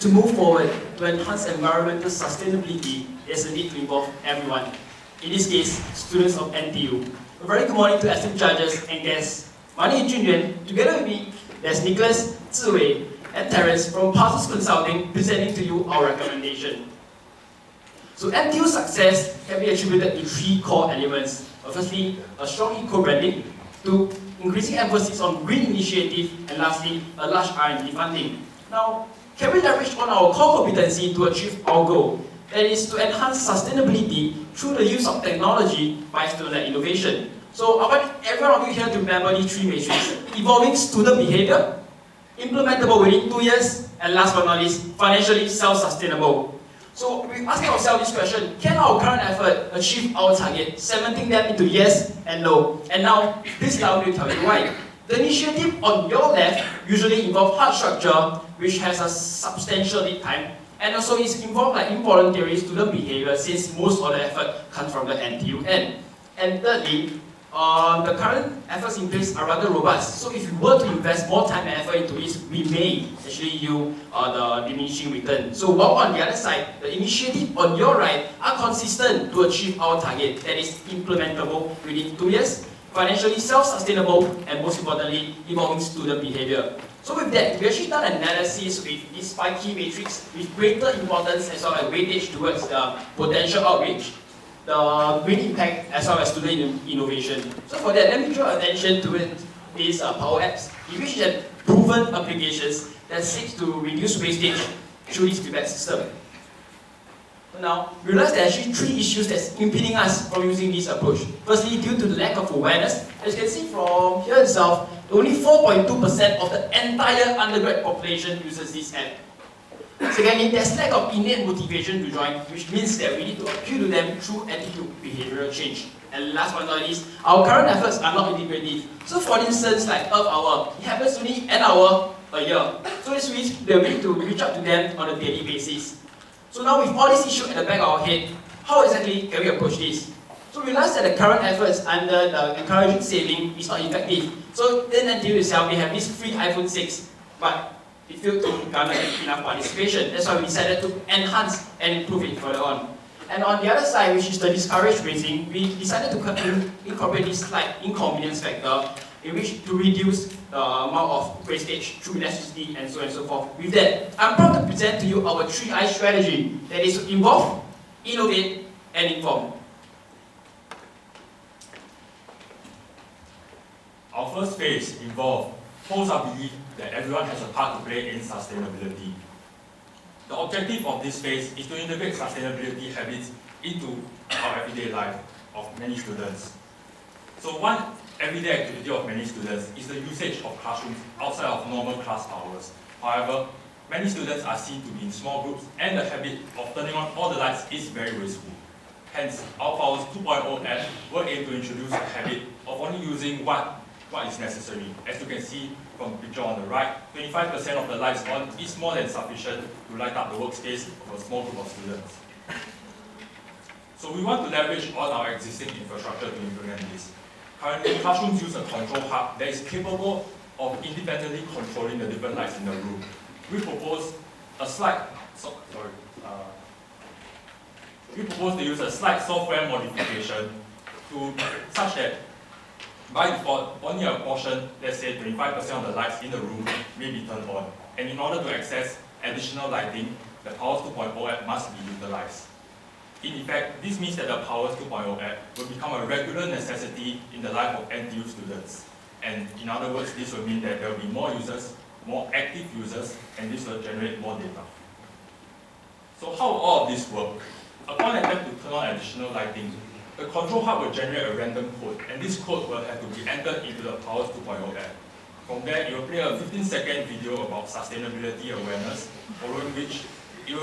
to move forward to enhance environmental sustainability, there's a need to involve everyone. In this case, students of NTU. A very good morning to esteemed judges and guests. My name is Junyuan. Together with me, there's Nicholas, Ziwei, and Terence from Parcels Consulting presenting to you our recommendation. So NTU's success can be attributed to three core elements. Firstly, a strong eco-branding, two, increasing emphasis on green initiative, and lastly, a large R&D funding. Now, can we leverage on our core competency to achieve our goal? That is to enhance sustainability through the use of technology by student-led innovation. So I want every one of you here to remember these three matrices: evolving student behavior, implementable within 2 years, and last but not least, financially self-sustainable. So we ask ourselves this question: can our current effort achieve our target, cementing them into yes and no? And now, please allow me to tell you why. The initiative on your left usually involves hard structure, which has a substantial lead time, and also is involved like involuntary student behavior, since most of the effort comes from the NTU end. And thirdly, the current efforts in place are rather robust. So if you were to invest more time and effort into it, we may actually yield the diminishing return. So while on the other side, the initiative on your right are consistent to achieve our target, that is implementable within 2 years, financially self-sustainable, and most importantly, evolving student behavior. So with that, we actually done an analysis with these 5 key metrics with greater importance as well as weightage towards the potential outreach, the green impact, as well as student innovation. So for that, let me draw attention to these Power Apps, which have proven applications that seek to reduce wastage through this feedback system. Now, we realize there are actually 3 issues that's impeding us from using this approach. Firstly, due to the lack of awareness. As you can see from here itself, only 4.2% of the entire undergrad population uses this app. Secondly, there's lack of innate motivation to join, which means that we need to appeal to them through attitude behavioral change. And last but not least, our current efforts are not integrative. So for instance, like Earth Hour, it happens only an hour a year. So this means that we need to reach out to them on a daily basis. So now with all these issues at the back of our head, how exactly can we approach this? So we realize that the current efforts under the encouraging saving is not effective. So in NTU itself, we have this free iPhone 6, but it failed to garner enough participation. That's why we decided to enhance and improve it further on. And on the other side, which is the discourage raising, we decided to incorporate this slight inconvenience factor in which to reduce the amount of wastage through electricity and so on and so forth. With that, I'm proud to present to you our 3I strategy, that is to involve, innovate, and inform. Our first phase involved holds our belief that everyone has a part to play in sustainability. The objective of this phase is to integrate sustainability habits into our everyday life of many students. So one everyday activity of many students is the usage of classrooms outside of normal class hours. However, many students are seen to be in small groups, and the habit of turning on all the lights is very wasteful. Hence, our Powers 2.0 app will aim to introduce a habit of only using what is necessary. As you can see from the picture on the right, 25% of the lights on is more than sufficient to light up the workspace of a small group of students. So we want to leverage all our existing infrastructure to implement this. Currently, classrooms use a control hub that is capable of independently controlling the different lights in the room. We propose to use a slight software modification such that by default, only a portion, let's say 25% of the lights in the room, may be turned on. And in order to access additional lighting, the Powers 2.0 app must be utilized. In effect, this means that the Powers 2.0 app will become a regular necessity in the life of NTU students. And in other words, this will mean that there will be more users, more active users, and this will generate more data. So how will all of this work? Upon attempt to turn on additional lighting, the control hub will generate a random code, and this code will have to be entered into the Powers 2.0 app. From there, it will play a 15-second video about sustainability awareness, following which it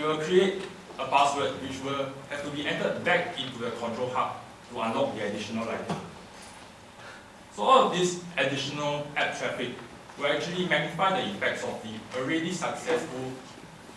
will create a password which will have to be entered back into the control hub to unlock the additional lighting. So all of this additional app traffic will actually magnify the effects of the already successful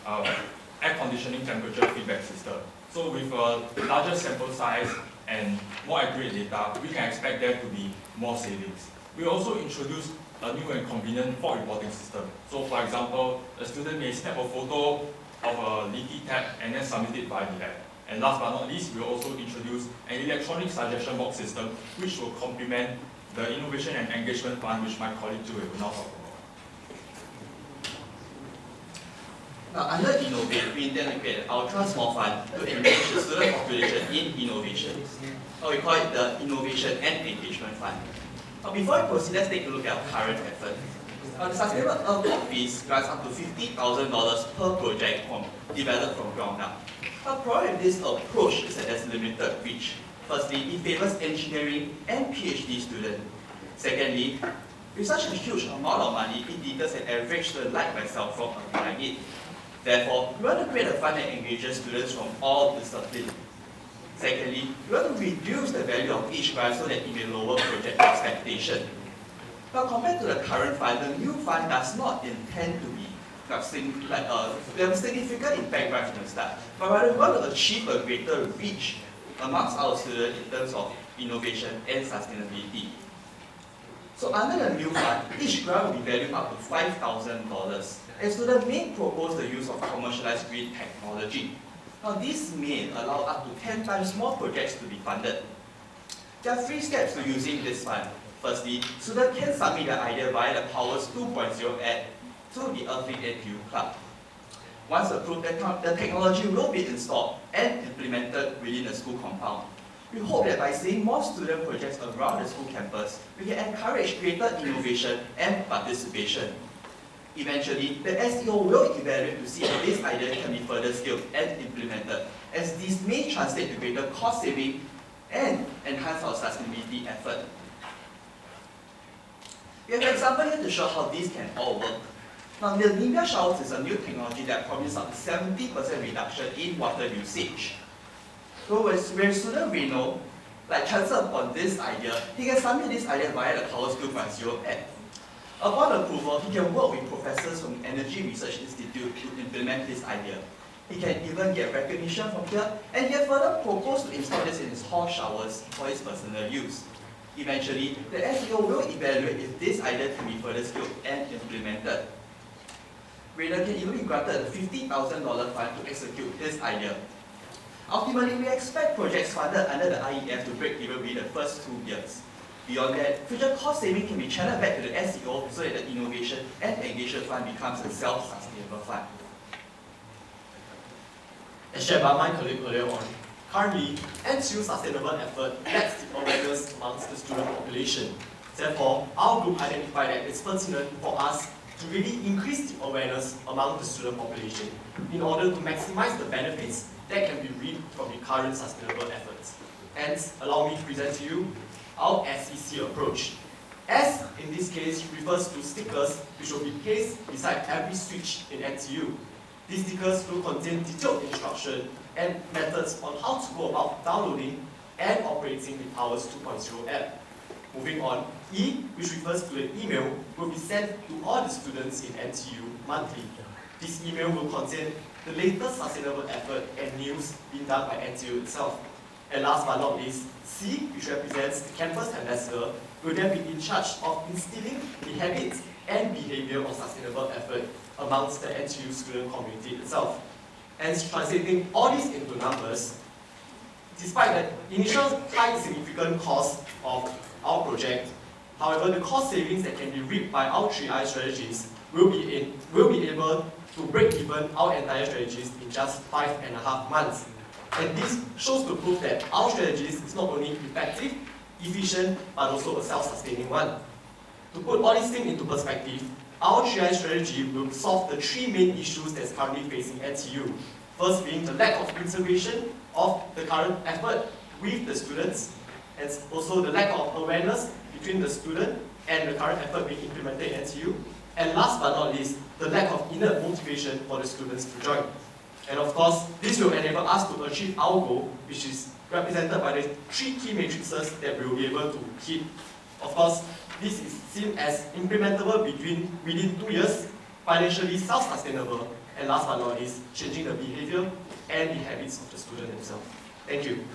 air conditioning temperature feedback system. So with a larger sample size and more accurate data, we can expect there to be more savings. We also introduced a new and convenient fault reporting system. So for example, a student may snap a photo of a leaky tap and then submit it via the app. And last but not least, we also introduced an electronic suggestion box system which will complement the Innovation and Engagement Fund which my colleague Zhu will now talk about. Now, under Innovate, we intend to create an ultra-small fund to engage the student population in innovation. We call it the Innovation and Engagement Fund. Now, before we proceed, let's take a look at our current effort. The Sustainable Earth Office grants up to $50,000 per project developed from ground up. The problem with this approach is that there's limited reach. Firstly, it favors engineering and PhD students. Secondly, with such a huge amount of money, it deters an average student like myself from applying it. Therefore, we want to create a fund that engages students from all disciplines. Secondly, we want to reduce the value of each grant so that it may lower project expectation. Now, compared to the current fund, the new fund does not intend to be have significant impact right from the start, but rather we want to achieve a greater reach amongst our students in terms of innovation and sustainability. So under the new fund, each grant will be valued up to $5,000, and students may propose the use of commercialized green technology. Now this may allow up to 10 times more projects to be funded. There are 3 steps to using this fund. Firstly, students can submit their idea via the Powers 2.0 app to the Earthling NTU Club. Once approved, the technology will be installed and implemented within the school compound. We hope that by seeing more student projects around the school campus, we can encourage greater innovation and participation. Eventually, the SEO will evaluate to see if this idea can be further scaled and implemented, as this may translate to greater cost saving and enhance our sustainability effort. We have an example here to show how this can all work. Now, the Nivea showers is a new technology that promises up to 70% reduction in water usage. So when student we know, transfer upon this idea, he can submit this idea via the Powers 2.0 app. Upon approval, he can work with professors from the Energy Research Institute to implement this idea. He can even get recognition from here, and he can further propose to install this in his hall showers for his personal use. Eventually, the SEO will evaluate if this idea can be further scaled and implemented. Radar can even be granted a $50,000 fund to execute this idea. Ultimately, we expect projects funded under the IEF to break even within the first 2 years. Beyond that, future cost saving can be channeled back to the SEO so that the Innovation and Engagement Fund becomes a self-sustainable fund. As shared by my colleague earlier on, currently, NTU's sustainable effort lacks the awareness amongst the student population. Therefore, our group identified that it's pertinent for us to really increase the awareness among the student population in order to maximize the benefits that can be reaped from the current sustainable efforts. Hence, allow me to present to you our SEC approach. S in this case refers to stickers which will be placed beside every switch in NTU. These stickers will contain detailed instruction and methods on how to go about downloading and operating the Powers 2.0 app. Moving on, E, which refers to an email, will be sent to all the students in NTU monthly. This email will contain the latest sustainable effort and news being done by NTU itself. And last but not least, C, which represents the campus ambassador, will then be in charge of instilling the habits and behavior of sustainable effort amongst the NTU student community itself. Hence, translating all these into numbers, despite the initial high significant cost of our project, however, the cost savings that can be reaped by our 3I strategies will be able to break even our entire strategies in just 5.5 months. And this shows to prove that our strategies is not only effective, efficient, but also a self-sustaining one. To put all these things into perspective, our 3I strategy will solve the 3 main issues that's currently facing NTU. First being the lack of integration of the current effort with the students, and also the lack of awareness between the student and the current effort being implemented in NTU. And last but not least, the lack of inner motivation for the students to join. And of course, this will enable us to achieve our goal, which is represented by the 3 key matrices that we will be able to hit. Of course, this is seen as implementable within 2 years, financially self-sustainable, and last but not least, changing the behavior and the habits of the student themselves. Thank you.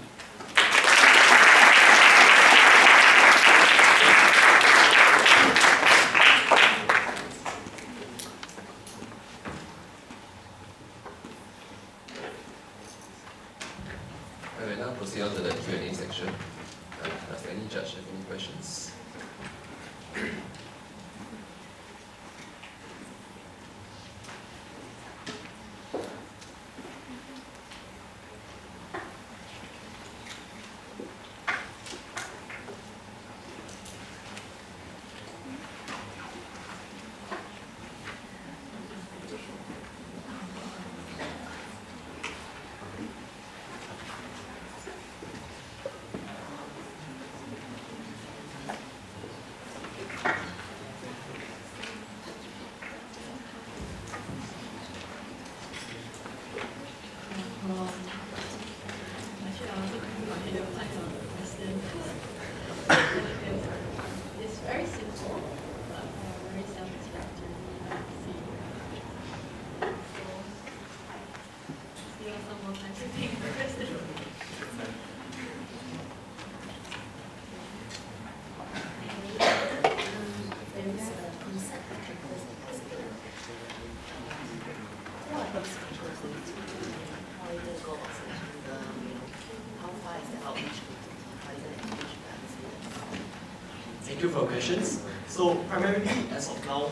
you for your questions. So primarily, as of now,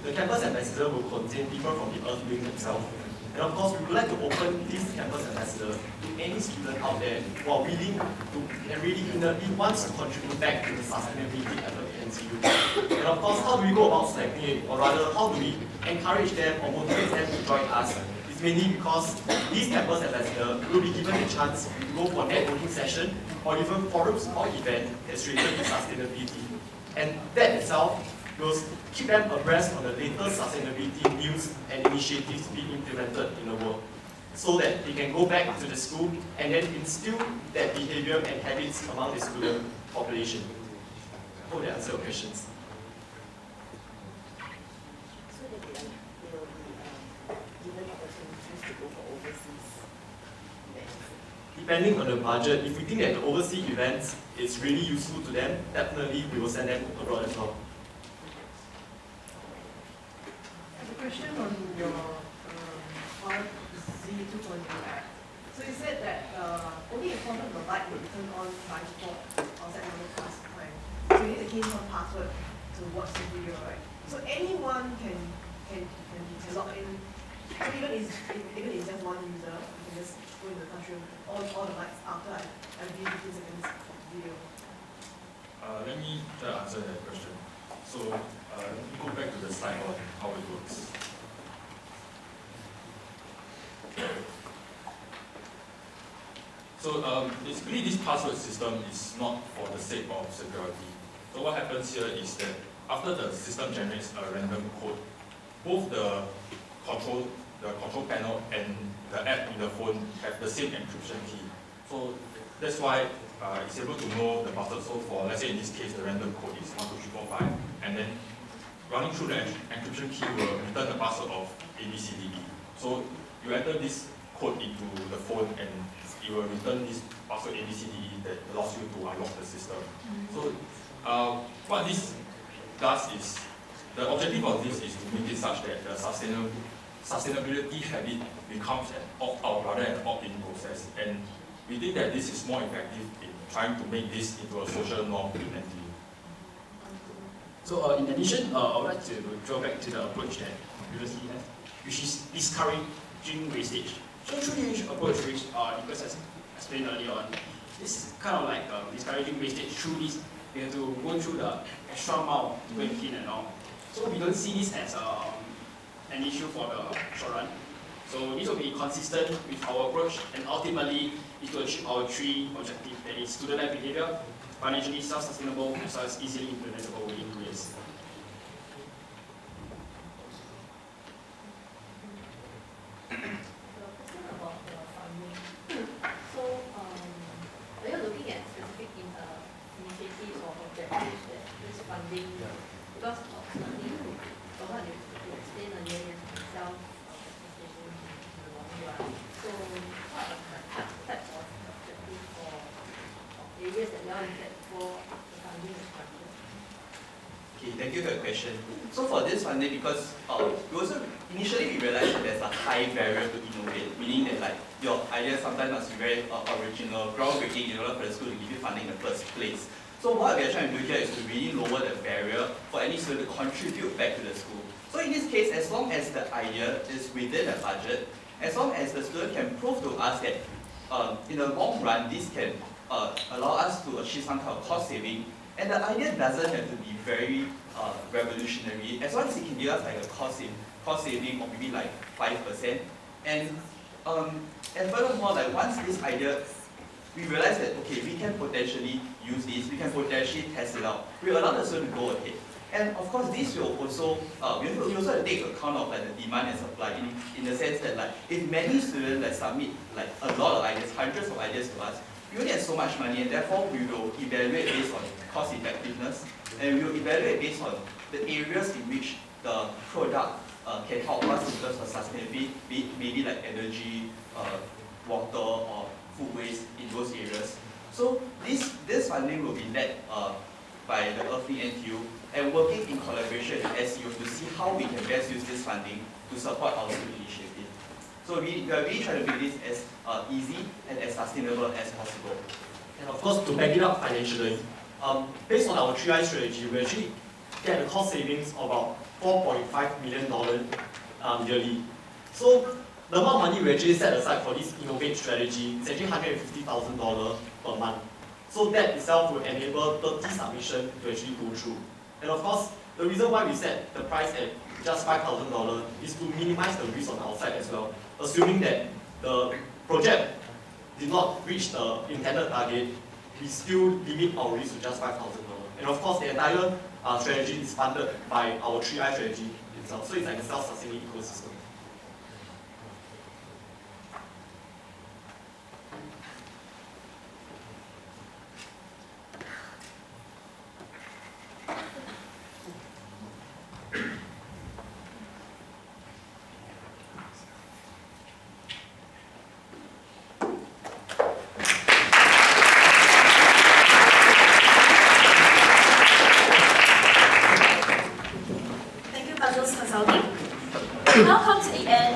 the campus ambassador will contain people from the Earth Wing themselves. And of course, we would like to open this campus ambassador to any student out there who are willing to and really inherently wants to contribute back to the sustainability effort at NTU. And of course, how do we go about selecting it, or rather, how do we encourage them or motivate them to join us? It's mainly because this campus ambassador will be given a chance to go for a networking session or even forums or event that's related to sustainability. And that itself will keep them abreast on the latest sustainability news and initiatives being implemented in the world, so that they can go back to the school and then instill that behavior and habits among the student population. Hope that answers your questions. So that they will be given opportunities to go for overseas events. Depending on the budget, if we think that the overseas events is really useful to them, definitely we will send them abroad as well. A question on your RZ 2.0 act. So you said that only a portion of the light will be turned on by default outside normal class time. So you need a key-one password to watch the video, right? So anyone can log in. So even if just one user, you can just go into the classroom, all the lights after I view 15 seconds video. Let me try to answer that question. So let me go back to the slide on how it works. So basically this password system is not for the sake of security. So what happens here is that after the system generates a random code, both the control panel and the app in the phone have the same encryption key. So that's why it's able to know the password. So for, let's say in this case, the random code is 12345, and then running through the encryption key will return the password of ABCDE. So you enter this code into the phone and it will return this password ABCDE that allows you to unlock the system. So what this does is, the objective of this is to make it such that the sustainability habit becomes an opt-out rather than an opt-in process. And we think that this is more effective in trying to make this into a social norm in NTU. So in addition, I would like to draw back to the approach that we previously had, which is discouraging wastage. So through this approach, which Nicholas has explained earlier on, this is kind of like discouraging wastage through this. We have to go through the extra mile to go and clean and all. So we don't see this as an issue for the short run. So this will be consistent with our approach, and ultimately is to achieve our three objectives: that is student-led behavior, financially self-sustainable, as well as easily implementable within 2 years. Question about the funding. So, are you looking at specific initiatives or objectives that this funding, because ultimately, from what you explained earlier, self-sustaining in the long run. So, what are the types of objectives or areas that you are looking at for the funding structure? Okay, thank you for the question. So for this funding, because initially we realized that there's a high barrier to innovate, meaning that like your idea sometimes must be very original, groundbreaking in order for the school to give you funding in the first place. So what we are trying to do here is to really lower the barrier for any student to contribute back to the school. So in this case, as long as the idea is within the budget, as long as the student can prove to us that in the long run, this can allow us to achieve some kind of cost saving, and the idea doesn't have to be very revolutionary, as long as it can give us like a cost saving of maybe like 5%. And furthermore, like once this idea, we realize that okay, we can potentially use this, we can potentially test it out. We allow the student to go ahead. And of course, this will also we also have to take account of like the demand and supply in the sense that like if many students like submit like a lot of ideas, hundreds of ideas to us, we only have so much money, and therefore we will evaluate based on cost effectiveness, and we will evaluate based on the areas in which the product can help us in terms of sustainability, maybe like energy, water, or food waste in those areas. So this funding will be led by the Earth Wing NTU and working in collaboration with SEO to see how we can best use this funding to support our student initiative. So we are really trying to make this as easy and as sustainable as possible. And of course, to back it up financially, based on our 3I strategy, we actually get a cost savings of about $4.5 million yearly. So the amount of money we actually set aside for this Innovate strategy is actually $150,000 per month. So that itself will enable 30 submissions to actually go through. And of course, the reason why we set the price at just $5,000 is to minimize the risk on our side as well. Assuming that the project did not reach the intended target, we still limit our risk to just $5,000. And of course, the entire strategy is funded by our 3I strategy itself. So it's like a self-sustaining ecosystem.